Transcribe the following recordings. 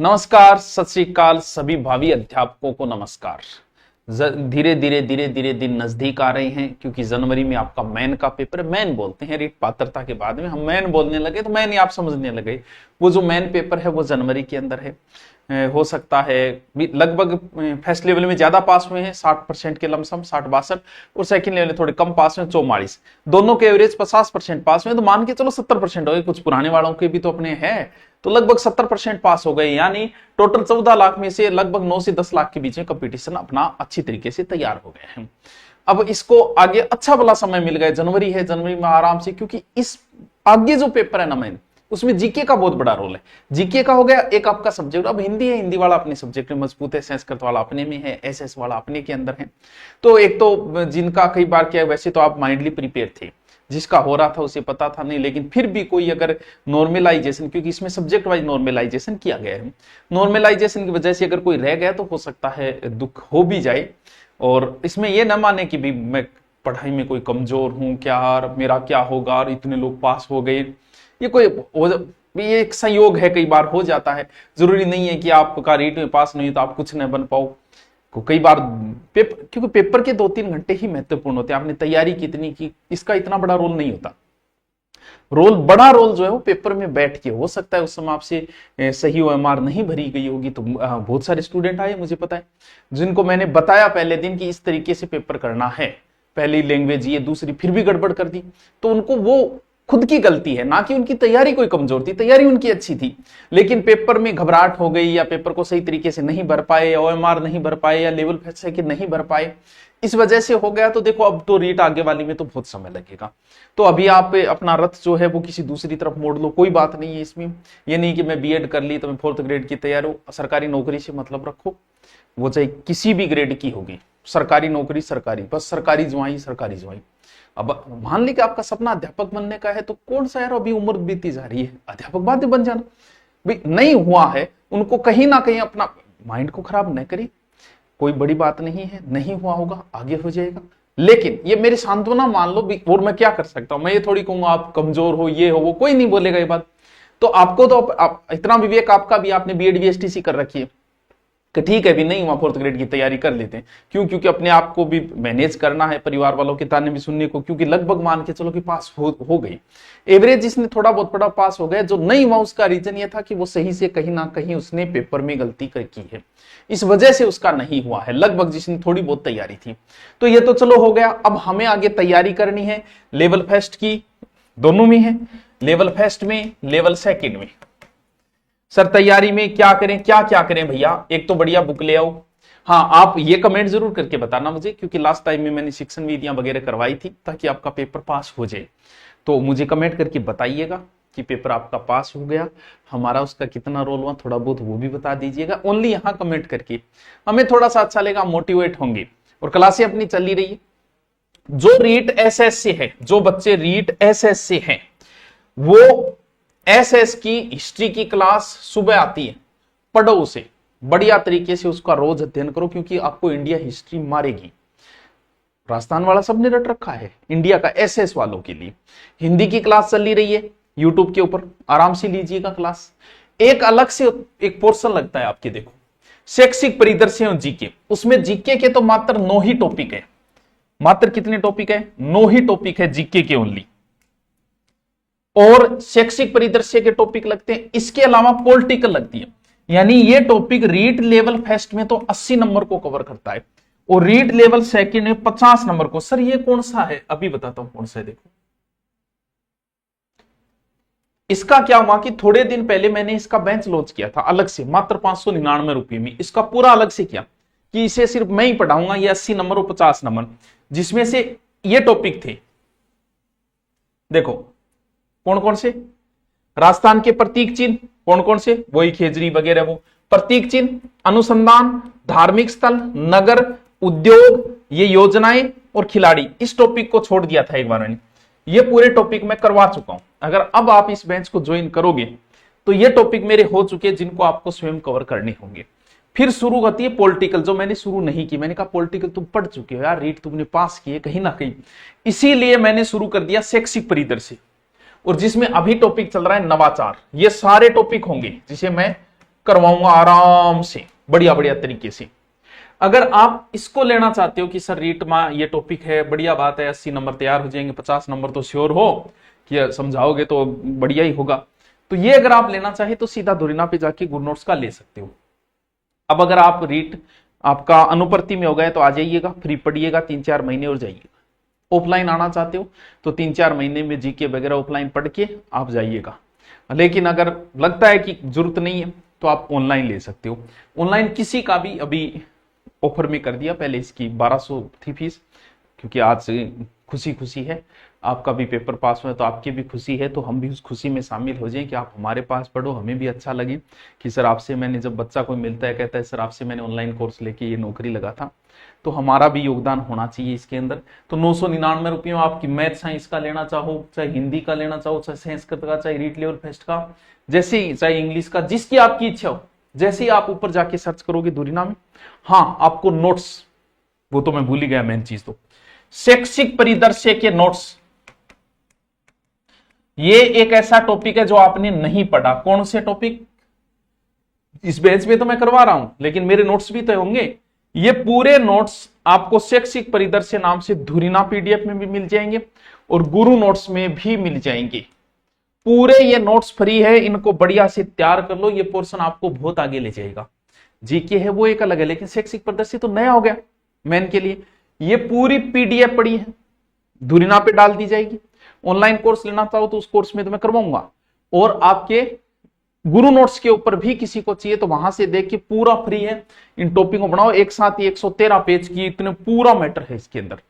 नमस्कार, सत श्री अकाल सभी भावी अध्यापकों को नमस्कार। धीरे धीरे दिन नजदीक आ रहे हैं क्योंकि जनवरी में आपका मैन का पेपर, मैन बोलते हैं रीट पात्रता के बाद में हम मैन बोलने लगे तो मैन ही आप समझने लगे। वो जो मैन पेपर है वो जनवरी के अंदर है। हो सकता है लगभग फर्स्ट लेवल में ज्यादा पास हुए हैं 60% के लमसम 60-62, और सेकंड लेवल में थोड़े कम पास हुए 44। दोनों के एवरेज 50% पास हुए तो मान के चलो 70% हो गए। कुछ पुराने वालों के भी तो अपने हैं तो लगभग 70% पास हो गए, यानी टोटल 14 लाख में से लगभग 9 से 10 लाख के बीच में कंपटीशन अपना अच्छी तरीके से तैयार हो गए हैं। अब इसको आगे अच्छा भला समय मिल गया, जनवरी है, जनवरी में आराम से, क्योंकि इस आगे जो पेपर है ना मैंने उसमें जीके का बहुत बड़ा रोल है। जीके का हो गया एक आपका सब्जेक्ट, अब हिंदी है, हिंदी वाला अपने सब्जेक्ट में मजबूत है, संस्कृत वाला अपने में है, एसएस वाला अपने के अंदर है। तो एक तो जिनका कई बार क्या, वैसे तो आप माइंडली प्रिपेयर थे, जिसका हो रहा था उसे पता था नहीं, लेकिन फिर भी कोई अगर नॉर्मलाइजेशन, क्योंकि इसमें सब्जेक्ट वाइज नॉर्मलाइजेशन किया गया है, नॉर्मलाइजेशन की वजह से अगर कोई रह गया तो हो सकता है दुख हो भी जाए। और इसमें यह ना माने कि भी मैं पढ़ाई में कोई कमजोर हूं क्या, और मेरा क्या होगा, और इतने लोग पास हो गए, ये एक संयोग है, कई बार हो जाता है। जरूरी नहीं है कि आपका रीट में पास नहीं तो आप कुछ न बन पाओ। कई बार क्योंकि पेपर के 2-3 घंटे ही महत्वपूर्ण होते हैं, आपने तैयारी कितनी की इसका इतना बड़ा रोल नहीं होता। बड़ा रोल जो है वो पेपर में बैठ के, हो सकता है उस समय आपसे सही ओएमआर नहीं भरी गई होगी तो बहुत सारे स्टूडेंट आए, मुझे पता है, जिनको मैंने बताया पहले दिन कि इस तरीके से पेपर करना है, पहली लैंग्वेज ये, दूसरी, फिर भी गड़बड़ कर दी, तो उनको वो खुद की गलती है, ना कि उनकी तैयारी कोई कमजोर थी, तैयारी उनकी अच्छी थी, लेकिन पेपर में घबराहट हो गई, या पेपर को सही तरीके से नहीं भर पाए, या ओएमआर नहीं भर पाए, या लेवल फर्स्ट सेकंड नहीं भर पाए, इस वजह से हो गया। तो देखो अब तो रीट आगे वाली में तो बहुत समय लगेगा, तो अभी आप अपना रथ जो है वो किसी दूसरी तरफ मोड़ लो, कोई बात नहीं है इसमें। ये नहीं कि मैं बीएड कर ली तो मैं 4th ग्रेड की तैयार हूं, सरकारी नौकरी से मतलब रखो, वो चाहे किसी भी ग्रेड की होगी, सरकारी नौकरी सरकारी, बस सरकारी ज्वाई सरकारी ज्वाई। अब मान ली कि आपका सपना अध्यापक बनने का है तो कौन सा यार, अभी उम्र बीती जा रही है, अध्यापक बाध्य बन जाना। भाई नहीं हुआ है, उनको कहीं ना कहीं अपना माइंड को खराब न करिए, कोई बड़ी बात नहीं है, नहीं हुआ होगा, आगे हो जाएगा। लेकिन ये मेरी सांत्वना मान लो, और मैं क्या कर सकता हूं, मैं ये थोड़ी कहूंगा आप कमजोर हो, ये हो वो, कोई नहीं बोलेगा ये बात। तो आपको तो आप इतना विवेक आपका भी, आपने बीएड बीएसटीसी कर रखी है कि ठीक है भी नहीं हुआ 4th ग्रेड की तैयारी कर लेते हैं, क्यों, क्योंकि अपने आप को भी मैनेज करना है, परिवार वालों के ताने भी सुनने को, क्योंकि लगभग मान के चलो कि पास हो गई, एवरेज जिसने थोड़ा बहुत बड़ा पास हो गया, जो नहीं हुआ उसका रीजन ये था कि वो सही से कहीं ना कहीं उसने पेपर में गलती की है, इस वजह से उसका नहीं हुआ है, लगभग जिसने थोड़ी बहुत तैयारी थी। तो ये तो चलो हो गया, अब हमें आगे तैयारी करनी है लेवल फर्स्ट की, दोनों में है, लेवल फर्स्ट में, लेवल सेकेंड में। सर तैयारी में क्या करें, क्या करें भैया, एक तो बढ़िया बुक ले आओ। हाँ, आप ये कमेंट जरूर करके बताना मुझे, क्योंकि लास्ट टाइम में मैंने शिक्षण विधियां वगैरह करवाई थी ताकि आपका पेपर पास हो जाए, तो मुझे कमेंट करके बताइएगा कि पेपर आपका पास हो गया, हमारा उसका कितना रोल हुआ, थोड़ा बहुत वो भी बता दीजिएगा, ओनली यहाँ कमेंट करके, हमें थोड़ा सा अच्छा लगेगा, मोटिवेट होंगे। और क्लासें अपनी चली रही है, जो रीट एसएस से है, जो बच्चे रीट एसएस से हैं, वो एसएस की हिस्ट्री की क्लास सुबह आती है, पढ़ो उसे बढ़िया तरीके से, उसका रोज अध्ययन करो, क्योंकि आपको इंडिया हिस्ट्री मारेगी। राजस्थान वाला सबने रट रखा है, इंडिया का एसएस वालों के लिए हिंदी की क्लास चली रही है यूट्यूब के ऊपर, आराम से लीजिएगा क्लास। एक अलग से एक पोर्शन लगता है आपके, देखो शैक्षिक परिदृश्य और जीके, उसमें जीके के तो मात्र 9 ही टॉपिक है, मात्र कितने टॉपिक है, 9 ही टॉपिक है जीके के ओनली, और शैक्षिक परिदृश्य के टॉपिक लगते हैं, इसके अलावा पॉलिटिकल लगती है, यानी ये टॉपिक रीट लेवल फर्स्ट में तो 80 नंबर को कवर करता है, और रीट लेवल सेकंड में 50 नंबर को। सर ये कौन सा है, अभी बताता हूं कौन सा है, देखो इसका क्या हुआ कि थोड़े दिन पहले मैंने इसका बेंच लॉन्च किया था अलग से, मात्र 599 रुपए में, इसका पूरा अलग से किया कि इसे सिर्फ मैं ही पढ़ाऊंगा, ये 80 नंबर और 50 नंबर, जिसमें से ये टॉपिक थे, देखो कौन कौन से, राजस्थान के प्रतीक चिन्ह, कौन कौन से, वही खेजरी वगैरह, वो प्रतीक चिन्ह, अनुसंधान, धार्मिक स्थल, नगर, उद्योग, ये योजनाएं और खिलाड़ी, इस टॉपिक को छोड़ दिया था एक बार मैंने, ये पूरे टॉपिक मैं करवा चुका हूं। अगर अब आप इस बेंच को ज्वाइन करोगे तो ये टॉपिक मेरे हो चुके हैं, जिनको आपको स्वयं कवर करने होंगे। फिर शुरू होती है पॉलिटिकल, जो मैंने शुरू नहीं की, मैंने कहा पॉलिटिकल तुम पढ़ चुके हो यार, रीट तुमने पास किए कहीं ना कहीं, इसीलिए मैंने शुरू कर दिया शैक्षिक परिदृश्य, और जिसमें अभी टॉपिक चल रहा है नवाचार, ये सारे टॉपिक होंगे जिसे मैं करवाऊंगा आराम से, बढ़िया बढ़िया तरीके से। अगर आप इसको लेना चाहते हो कि सर रीट में ये टॉपिक है, बढ़िया बात है, 80 नंबर तैयार हो जाएंगे, 50 नंबर तो श्योर हो कि समझाओगे तो बढ़िया ही होगा, तो ये अगर आप लेना चाहे तो सीधा धुरीना पे जाके गुरु नोट्स का ले सकते हो। अब अगर आप रीट आपका अनुपर्ति में हो गए तो आ जाइएगा, फ्री पढ़िएगा 3-4 महीने और जाइएगा। ऑफलाइन आना चाहते हो तो 3-4 महीने में जीके वगैरह ऑफलाइन पढ़ के आप जाइएगा। लेकिन अगर लगता है कि जरूरत नहीं है तो आप ऑनलाइन ले सकते हो। ऑनलाइन किसी का भी अभी ऑफर में कर दिया, पहले इसकी 1200 थी फीस, क्योंकि आज खुशी खुशी है, आपका भी पेपर पास हुआ तो आपकी भी खुशी है, तो हम भी उस खुशी में शामिल हो जाएं कि आप हमारे पास पढ़ो, हमें भी अच्छा लगे कि सर आपसे मैंने, जब बच्चा कोई मिलता है कहता है सर आपसे मैंने ऑनलाइन कोर्स लेके ये नौकरी लगा था, तो हमारा भी योगदान होना चाहिए इसके अंदर। तो 999 रुपये में आपकी मैथ साइंस का लेना चाहो, चाहे हिंदी का लेना चाहो, चाहे संस्कृत का, चाहे रीट लेवल फेस्ट का, जैसे ही चाहे इंग्लिश का, जिसकी आपकी इच्छा हो, जैसे ही आप ऊपर जाके सर्च करोगे धुरीना में, हाँ आपको नोट्स, वो तो मैं भूल ही गया मेन चीज, तो शैक्षिक परिदृश्य के नोट्स, ये एक ऐसा टॉपिक है जो आपने नहीं पढ़ा। कौन से टॉपिक? इस बेंच में तो मैं करवा रहा हूं, लेकिन मेरे नोट्स भी तो होंगे। ये पूरे नोट्स आपको शैक्षिक परिदृश्य नाम से धुरीना पीडीएफ में भी मिल जाएंगे और गुरु नोट्स में भी मिल जाएंगे। पूरे ये नोट्स फ्री है, इनको बढ़िया से तैयार कर लो, ये पोर्शन आपको बहुत आगे ले जाएगा। जीके है वो एक अलग है, लेकिन शैक्षिक परिदृश्य तो नया हो गया मैन के लिए। ये पूरी पीडीएफ पड़ी है, धुरीना पे डाल दी जाएगी। ऑनलाइन कोर्स लेना चाहो तो उस कोर्स में तो मैं करवाऊंगा, और आपके गुरु नोट्स के ऊपर भी किसी को चाहिए तो वहां से देख के पूरा फ्री है। इन टॉपिक को बनाओ, एक साथ ही 113 पेज की इतने पूरा मैटर है इसके अंदर,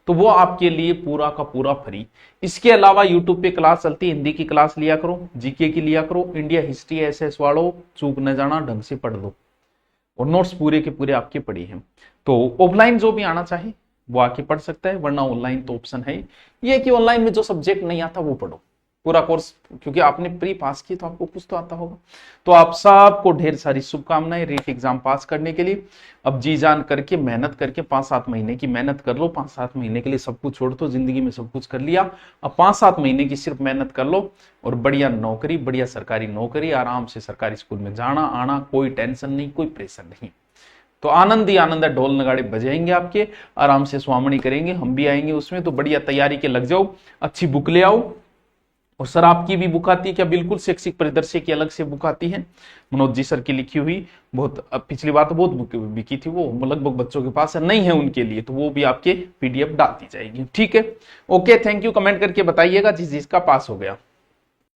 तो वो आपके लिए पूरा का पूरा फ्री। इसके अलावा यूट्यूब पे क्लास चलती है, हिंदी की क्लास लिया करो, जीके की लिया करो, इंडिया हिस्ट्री एसएस वालों चूक न जाना, ढंग से पढ़ लो, और नोट्स पूरे के पूरे आपके पड़ी हैं। तो ऑफलाइन जो भी आना चाहे वो आके पढ़ सकता है, वरना ऑनलाइन तो ऑप्शन है। ये कि ऑनलाइन में जो सब्जेक्ट नहीं आता वो पढ़ो, पूरा कोर्स, क्योंकि आपने प्री पास की तो आपको कुछ तो आता होगा। तो आप सबको ढेर सारी शुभकामनाएं रीट एग्जाम पास करने के लिए। अब जी जान करके मेहनत करके 5-7 महीने की मेहनत कर लो। 5-7 महीने के लिए सब कुछ छोड़ दो, जिंदगी में सब कुछ कर लिया, अब 5-7 महीने की सिर्फ मेहनत कर लो और बढ़िया नौकरी, बढ़िया सरकारी नौकरी, आराम से सरकारी स्कूल में जाना आना, कोई टेंशन नहीं, कोई प्रेशर नहीं। तो आनंद ही आनंद है, ढोल नगाड़े बजाएंगे आपके, आराम से स्वामणी करेंगे, हम भी आएंगे उसमें। तो बढ़िया तैयारी के लग जाओ, अच्छी बुक ले आओ। और सर आपकी भी बुक आती है क्या? बिल्कुल, शैक्षिक परिदृश्य की अलग से बुक आती है, मनोज जी सर की लिखी हुई, बहुत पिछली बार तो बहुत बुक बिकी थी, वो लगभग बच्चों के पास नहीं है उनके लिए, तो वो भी आपके पीडीएफ डाल दी जाएगी। ठीक है, ओके, थैंक यू। कमेंट करके बताइएगा जिस जिसका पास हो गया।